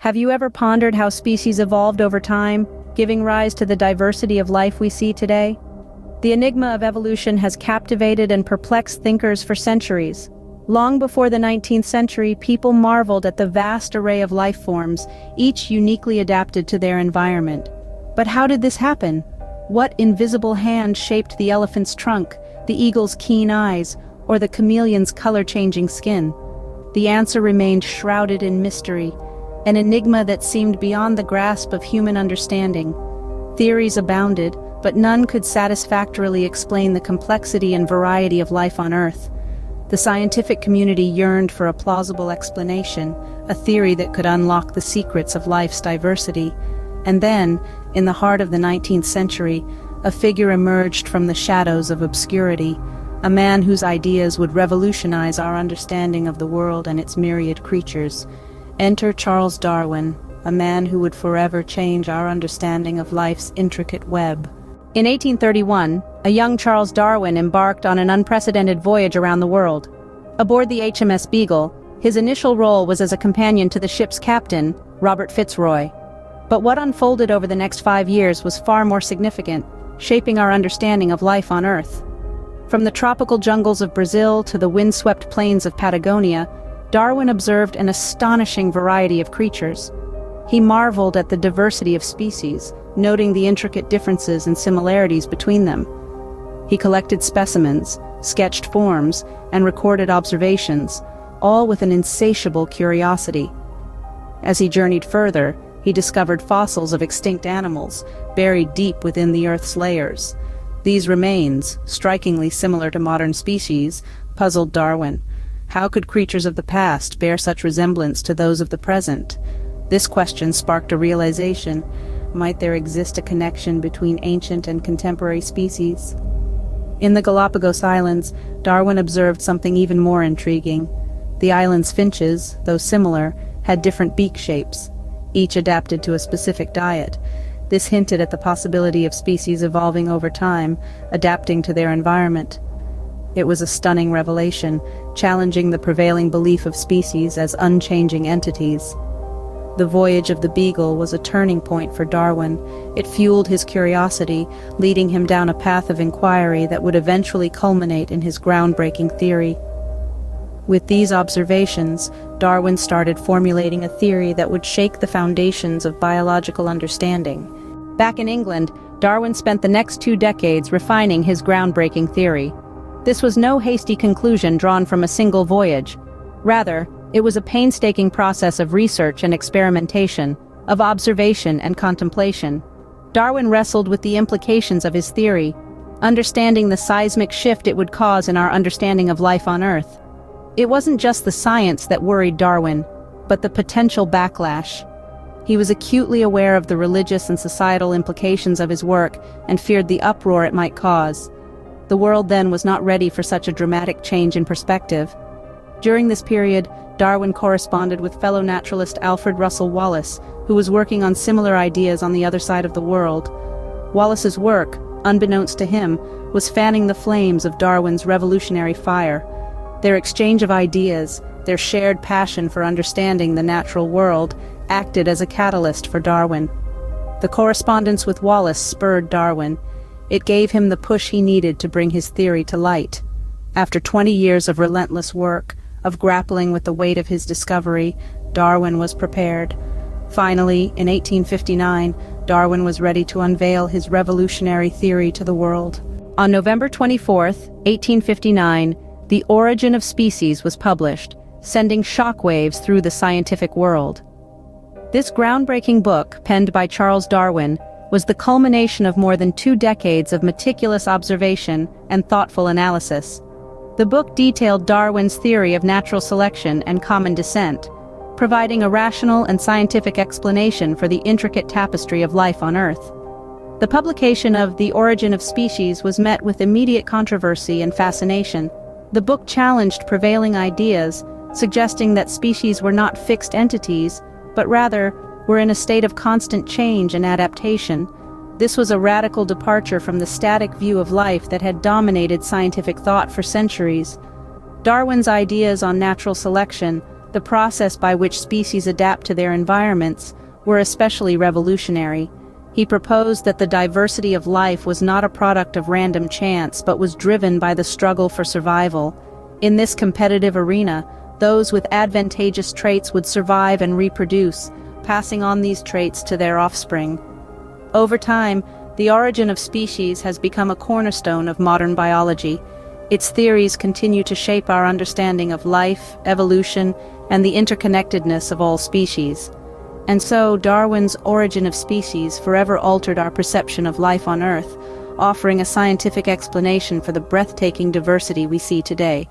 Have you ever pondered how species evolved over time, giving rise to the diversity of life we see today? The enigma of evolution has captivated and perplexed thinkers for centuries. Long before the 19th century, people marveled at the vast array of life forms, each uniquely adapted to their environment. But how did this happen? What invisible hand shaped the elephant's trunk, the eagle's keen eyes, or the chameleon's color-changing skin? The answer remained shrouded in mystery, an enigma that seemed beyond the grasp of human understanding. Theories abounded, but none could satisfactorily explain the complexity and variety of life on Earth. The scientific community yearned for a plausible explanation, a theory that could unlock the secrets of life's diversity. And then, in the heart of the 19th century, a figure emerged from the shadows of obscurity, a man whose ideas would revolutionize our understanding of the world and its myriad creatures. Enter Charles Darwin, a man who would forever change our understanding of life's intricate web. In 1831, a young Charles Darwin embarked on an unprecedented voyage around the world. Aboard the HMS Beagle, his initial role was as a companion to the ship's captain, Robert Fitzroy. But what unfolded over the next 5 years was far more significant, shaping our understanding of life on Earth. From the tropical jungles of Brazil to the windswept plains of Patagonia, Darwin observed an astonishing variety of creatures. He marveled at the diversity of species, noting the intricate differences and similarities between them. He collected specimens, sketched forms, and recorded observations, all with an insatiable curiosity. As he journeyed further, he discovered fossils of extinct animals, buried deep within the Earth's layers. These remains, strikingly similar to modern species, puzzled Darwin. How could creatures of the past bear such resemblance to those of the present? This question sparked a realization. Might there exist a connection between ancient and contemporary species? In the Galapagos Islands, Darwin observed something even more intriguing. The island's finches, though similar, had different beak shapes, each adapted to a specific diet. This hinted at the possibility of species evolving over time, adapting to their environment. It was a stunning revelation, challenging the prevailing belief of species as unchanging entities. The voyage of the Beagle was a turning point for Darwin. It fueled his curiosity, leading him down a path of inquiry that would eventually culminate in his groundbreaking theory. With these observations, Darwin started formulating a theory that would shake the foundations of biological understanding. Back in England, Darwin spent the next 2 decades refining his groundbreaking theory. This was no hasty conclusion drawn from a single voyage. Rather, it was a painstaking process of research and experimentation, of observation and contemplation. Darwin wrestled with the implications of his theory, understanding the seismic shift it would cause in our understanding of life on Earth. It wasn't just the science that worried Darwin, but the potential backlash. He was acutely aware of the religious and societal implications of his work and feared the uproar it might cause. The world then was not ready for such a dramatic change in perspective. During this period, Darwin corresponded with fellow naturalist Alfred Russel Wallace, who was working on similar ideas on the other side of the world. Wallace's work, unbeknownst to him, was fanning the flames of Darwin's revolutionary fire. Their exchange of ideas, their shared passion for understanding the natural world, acted as a catalyst for Darwin. The correspondence with Wallace spurred Darwin. It gave him the push he needed to bring his theory to light. After 20 years of relentless work, of grappling with the weight of his discovery, Darwin was prepared. Finally, in 1859, Darwin was ready to unveil his revolutionary theory to the world. On November 24, 1859, The Origin of Species was published, sending shockwaves through the scientific world. This groundbreaking book, penned by Charles Darwin, was the culmination of more than 2 decades of meticulous observation and thoughtful analysis. The book detailed Darwin's theory of natural selection and common descent, providing a rational and scientific explanation for the intricate tapestry of life on Earth. The publication of The Origin of Species was met with immediate controversy and fascination. The book challenged prevailing ideas, suggesting that species were not fixed entities, but rather were in a state of constant change and adaptation. This was a radical departure from the static view of life that had dominated scientific thought for centuries. Darwin's ideas on natural selection, the process by which species adapt to their environments, were especially revolutionary. He proposed that the diversity of life was not a product of random chance but was driven by the struggle for survival. In this competitive arena, those with advantageous traits would survive and reproduce, passing on these traits to their offspring. Over time, the origin of species has become a cornerstone of modern biology. Its theories continue to shape our understanding of life, evolution, and the interconnectedness of all species. And so, Darwin's Origin of Species forever altered our perception of life on Earth, offering a scientific explanation for the breathtaking diversity we see today.